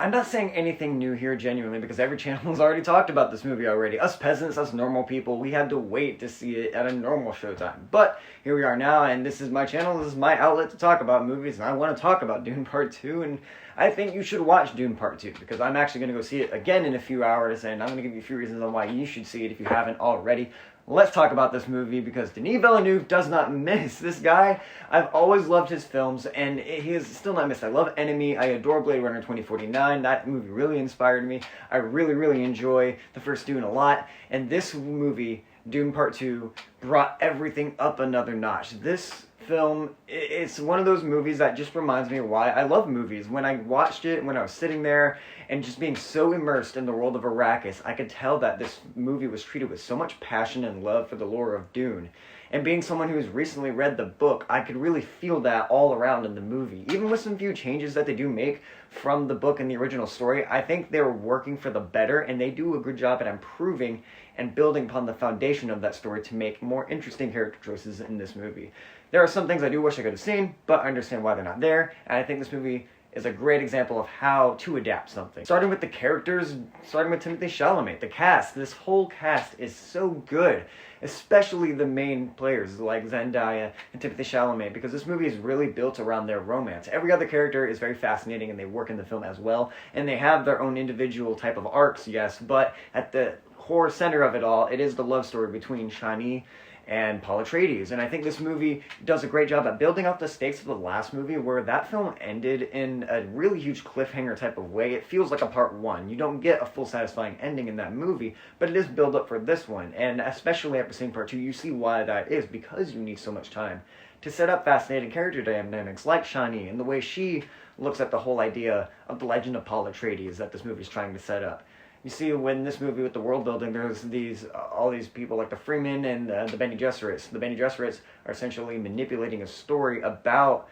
I'm not saying anything new here genuinely because every channel has already talked about this movie already. Us peasants, us normal people, we had to wait to see it at a normal showtime. But here we are now, and this is my channel, this is my outlet to talk about movies, and I want to talk about Dune Part 2, and I think you should watch Dune Part 2 because I'm actually going to go see it again in a few hours, and I'm going to give you a few reasons on why you should see it if you haven't already. Let's talk about this movie because Denis Villeneuve does not miss. This guy, I've always loved his films, and he is still not missed. I love Enemy. I adore Blade Runner 2049. That movie really inspired me. I really enjoy the first Dune a lot. And this movie, Dune Part 2, brought everything up another notch. This film, it's one of those movies that just reminds me of why I love movies. When I watched it, when I was sitting there and just being so immersed in the world of Arrakis, I could tell that this movie was treated with so much passion and love for the lore of Dune. And being someone who's recently read the book, I could really feel that all around in the movie. Even with some few changes that they do make from the book and the original story, I think they're working for the better, and they do a good job at improving and building upon the foundation of that story to make more interesting character choices in this movie. There are some things I do wish I could have seen, but I understand why they're not there, and I think this movie is a great example of how to adapt something. Starting with the characters, starting with Timothée Chalamet, the cast, this whole cast is so good, especially the main players like Zendaya and Timothée Chalamet, because this movie is really built around their romance. Every other character is very fascinating and they work in the film as well, and they have their own individual type of arcs, yes, but at the core center of it all, it is the love story between Chani and Paul Atreides. And I think this movie does a great job at building up the stakes of the last movie, where that film ended in a really huge cliffhanger type of way. It feels like a part one. You don't get a full satisfying ending in that movie, but it is build up for this one. And especially after seeing part two, you see why that is, because you need so much time to set up fascinating character dynamics like Chani and the way she looks at the whole idea of the legend of Paul Atreides that this movie is trying to set up. You see, when this movie with the world building, there's all these people like the Freemen and the Bene Gesserits. The Bene Gesserits are essentially manipulating a story about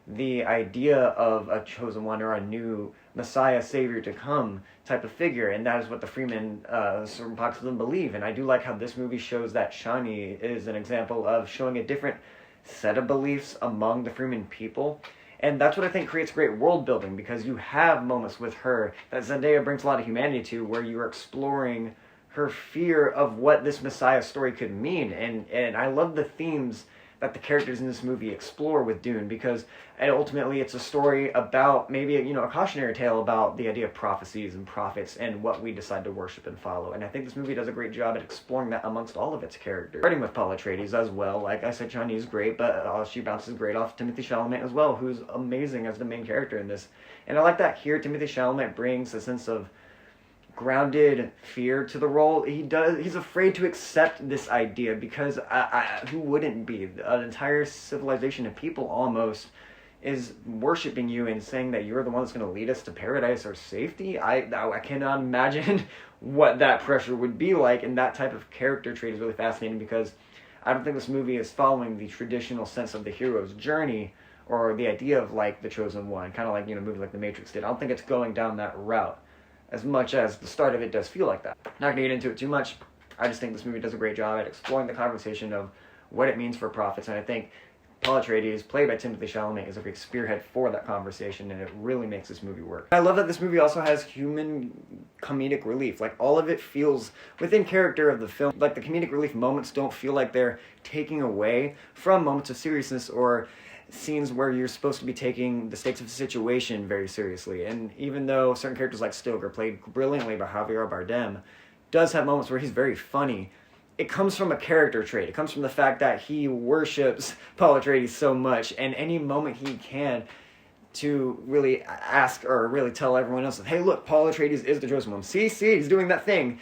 the idea of a chosen one or a new Messiah, Savior to come type of figure, and that is what the Freemen, certain parts of them believe. And I do like how this movie shows that Chani is an example of showing a different set of beliefs among the Freeman people. And that's what I think creates great world building, because you have moments with her that Zendaya brings a lot of humanity to, where you are exploring her fear of what this Messiah story could mean. And I love the themes that the characters in this movie explore with Dune, because ultimately it's a story about maybe a cautionary tale about the idea of prophecies and prophets and what we decide to worship and follow. And I think this movie does a great job at exploring that amongst all of its characters. Starting with Paul Atreides as well. Like I said, Chani is great, but she bounces great off Timothée Chalamet as well, who's amazing as the main character in this. And I like that here Timothée Chalamet brings a sense of grounded fear to the role. He's afraid to accept this idea, because who wouldn't be? An entire civilization of people almost is worshiping you and saying that you're the one that's going to lead us to paradise or safety. I cannot imagine what that pressure would be like, and that type of character trait is really fascinating, because I don't think this movie is following the traditional sense of the hero's journey or the idea of like the chosen one, kind of like movies like The Matrix did. I don't think it's going down that route, as much as the start of it does feel like that. Not gonna get into it too much. I just think this movie does a great job at exploring the conversation of what it means for prophets, and I think Paul Atreides, played by Timothée Chalamet, is a big spearhead for that conversation, and it really makes this movie work. I love that this movie also has human comedic relief. Like, all of it feels within character of the film. Like, the comedic relief moments don't feel like they're taking away from moments of seriousness or scenes where you're supposed to be taking the stakes of the situation very seriously. And even though certain characters like Stilgar, played brilliantly by Javier Bardem, does have moments where he's very funny, it comes from a character trait. It comes from the fact that he worships Paul Atreides so much, and any moment he can to really ask or really tell everyone else, hey, look, Paul Atreides is the chosen one. See, he's doing that thing.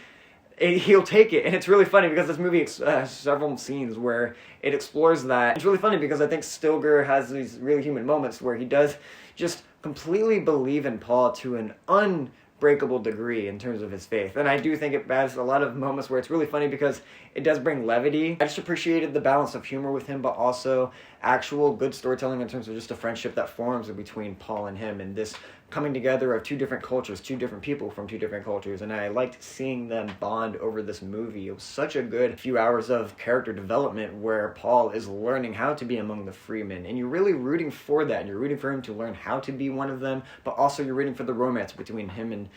He'll take it. And it's really funny because this movie has several scenes where it explores that. It's really funny because I think Stilgar has these really human moments where he does just completely believe in Paul to an unbreakable degree in terms of his faith. And I do think it has a lot of moments where it's really funny because it does bring levity. I just appreciated the balance of humor with him, but also actual good storytelling in terms of just a friendship that forms between Paul and him, and this coming together of two different cultures, two different people from two different cultures, and I liked seeing them bond over this movie. It was such a good few hours of character development where Paul is learning how to be among the Freemen, and you're really rooting for that, and you're rooting for him to learn how to be one of them, but also you're rooting for the romance between him and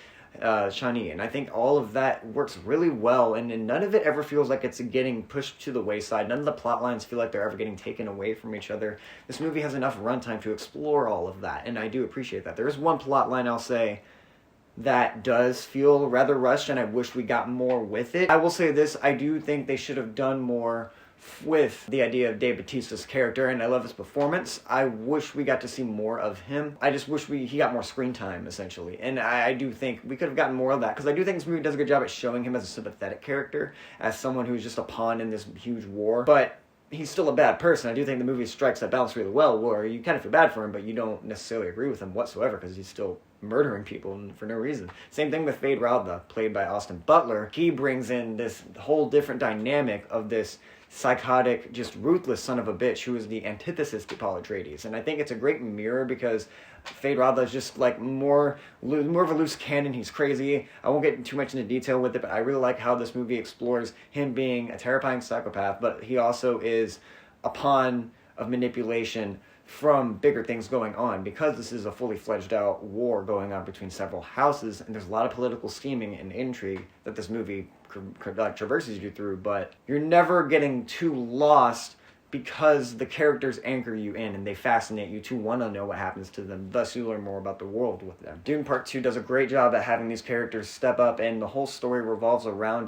Shani, and I think all of that works really well, and none of it ever feels like it's getting pushed to the wayside. None of the plot lines feel like they're ever getting taken away from each other. This movie has enough runtime to explore all of that, and I do appreciate that. There is one plot line I'll say that does feel rather rushed, and I wish we got more with it. I will say this, I do think they should have done more with the idea of Dave Bautista's character, and I love his performance. I wish we got to see more of him. I just wish he got more screen time, essentially. And I do think we could have gotten more of that, because I do think this movie does a good job at showing him as a sympathetic character, as someone who's just a pawn in this huge war. But he's still a bad person. I do think the movie strikes that balance really well, where you kind of feel bad for him, but you don't necessarily agree with him whatsoever, because he's still murdering people for no reason. Same thing with Fade Rautha, played by Austin Butler. He brings in this whole different dynamic of this psychotic, just ruthless son of a bitch who is the antithesis to Paul Atreides. And I think it's a great mirror, because Fade Rautha is just like more of a loose cannon. He's crazy. I won't get too much into detail with it, but I really like how this movie explores him being a terrifying psychopath, but he also is a pawn of manipulation from bigger things going on, because this is a fully fledged out war going on between several houses, and there's a lot of political scheming and intrigue that this movie traverses you through, but you're never getting too lost, because the characters anchor you in and they fascinate you to want to know what happens to them. Thus, you learn more about the world with them. Dune Part 2 does a great job at having these characters step up, and the whole story revolves around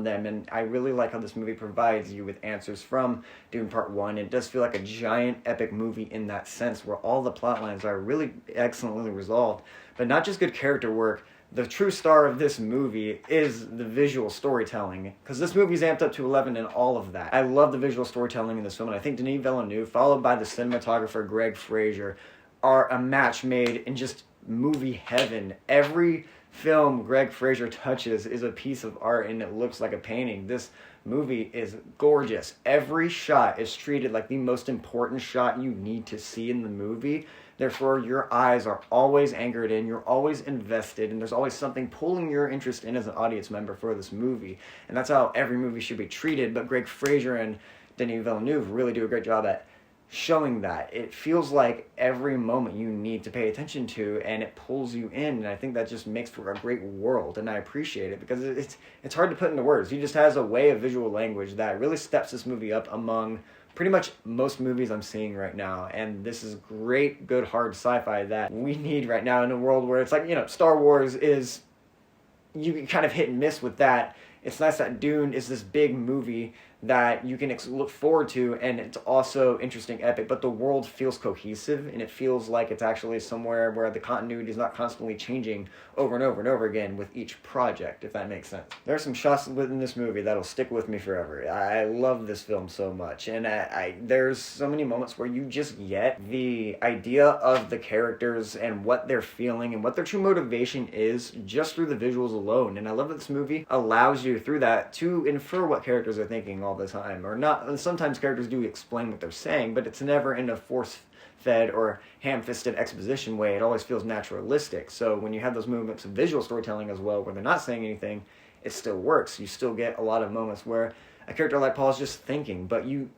them. And I really like how this movie provides you with answers from Dune Part 1. It does feel like a giant epic movie in that sense, where all the plot lines are really excellently resolved, but not just good character work. The true star of this movie is the visual storytelling, because this movie's amped up to 11 in all of that. I love the visual storytelling in this film, and I think Denis Villeneuve, followed by the cinematographer Greg Fraser, are a match made in just movie heaven. Every film Greg Fraser touches is a piece of art, and it looks like a painting. This movie is gorgeous. Every shot is treated like the most important shot you need to see in the movie. Therefore, your eyes are always anchored in, you're always invested, and there's always something pulling your interest in as an audience member for this movie. And that's how every movie should be treated, but Greg Fraser and Denis Villeneuve really do a great job at showing that. It feels like every moment you need to pay attention to, and it pulls you in, and I think that just makes for a great world, and I appreciate it, because it's hard to put into words. He just has a way of visual language that really steps this movie up among pretty much most movies I'm seeing right now, and this is great, good, hard sci-fi that we need right now in a world where it's like, Star Wars is, you kind of hit and miss with that. It's nice that Dune is this big movie that you can look forward to, and it's also interesting, epic, but the world feels cohesive, and it feels like it's actually somewhere where the continuity is not constantly changing over and over and over again with each project, if that makes sense. There are some shots within this movie that'll stick with me forever. I love this film so much, and there's so many moments where you just get the idea of the characters and what they're feeling and what their true motivation is just through the visuals alone, and I love that this movie allows you through that to infer what characters are thinking all the time, or not. Sometimes characters do explain what they're saying, but it's never in a force-fed or ham-fisted exposition way. It always feels naturalistic. So when you have those moments of visual storytelling as well, where they're not saying anything, it still works. You still get a lot of moments where a character like Paul is just thinking, but you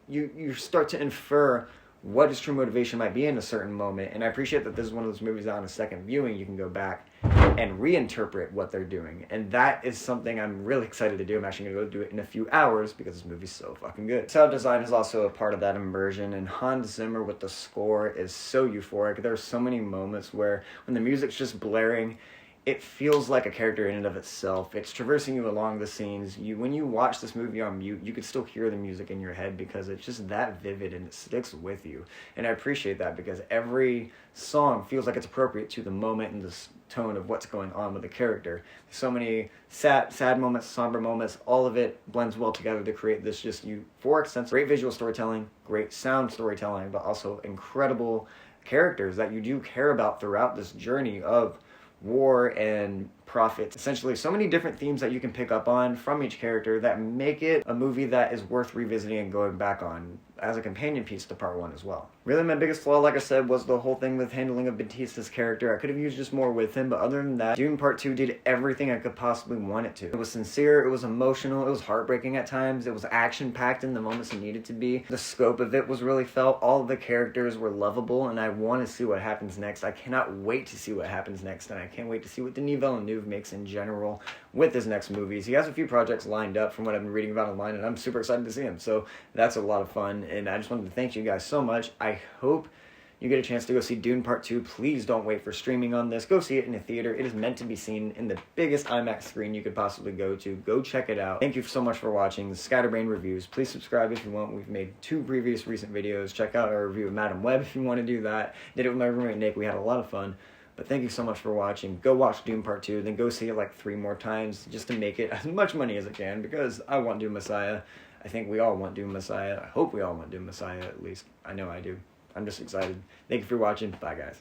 start to infer what his true motivation might be in a certain moment. And I appreciate that this is one of those movies that on a second viewing you can go back and reinterpret what they're doing. And that is something I'm really excited to do. I'm actually going to go do it in a few hours because this movie's so fucking good. Sound design is also a part of that immersion, and Hans Zimmer with the score is so euphoric. There's so many moments where when the music's just blaring, it feels like a character in and of itself. It's traversing you along the scenes. When you watch this movie on mute, you can still hear the music in your head because it's just that vivid and it sticks with you. And I appreciate that because every song feels like it's appropriate to the moment and the tone of what's going on with the character. So many sad moments, somber moments, all of it blends well together to create this just euphoric sense. Great visual storytelling, great sound storytelling, but also incredible characters that you do care about throughout this journey of war and profits. Essentially, so many different themes that you can pick up on from each character that make it a movie that is worth revisiting and going back on. as a companion piece to part 1 as well. Really, my biggest flaw, like I said, was the whole thing with handling of Batista's character. I could have used just more with him, but other than that, Dune Part 2 did everything I could possibly want it to. It was sincere, it was emotional, it was heartbreaking at times, it was action-packed in the moments it needed to be. The scope of it was really felt, all of the characters were lovable, and I want to see what happens next. I cannot wait to see what happens next, and I can't wait to see what Denis Villeneuve makes in general with his next movies. He has a few projects lined up from what I've been reading about online, and I'm super excited to see him, so that's a lot of fun, and I just wanted to thank you guys so much. I hope you get a chance to go see Dune Part 2. Please don't wait for streaming on this. Go see it in a theater. It is meant to be seen in the biggest IMAX screen you could possibly go to. Go check it out. Thank you so much for watching the Scatterbrain Reviews. Please subscribe if you want. We've made 2 previous recent videos. Check out our review of Madam Web if you want to do that. Did it with my roommate Nick. We had a lot of fun. But thank you so much for watching. Go watch Dune Part 2, then go see it like 3 more times just to make it as much money as it can, because I want Dune Messiah. I think we all want Dune Messiah. I hope we all want Dune Messiah, at least. I know I do. I'm just excited. Thank you for watching. Bye, guys.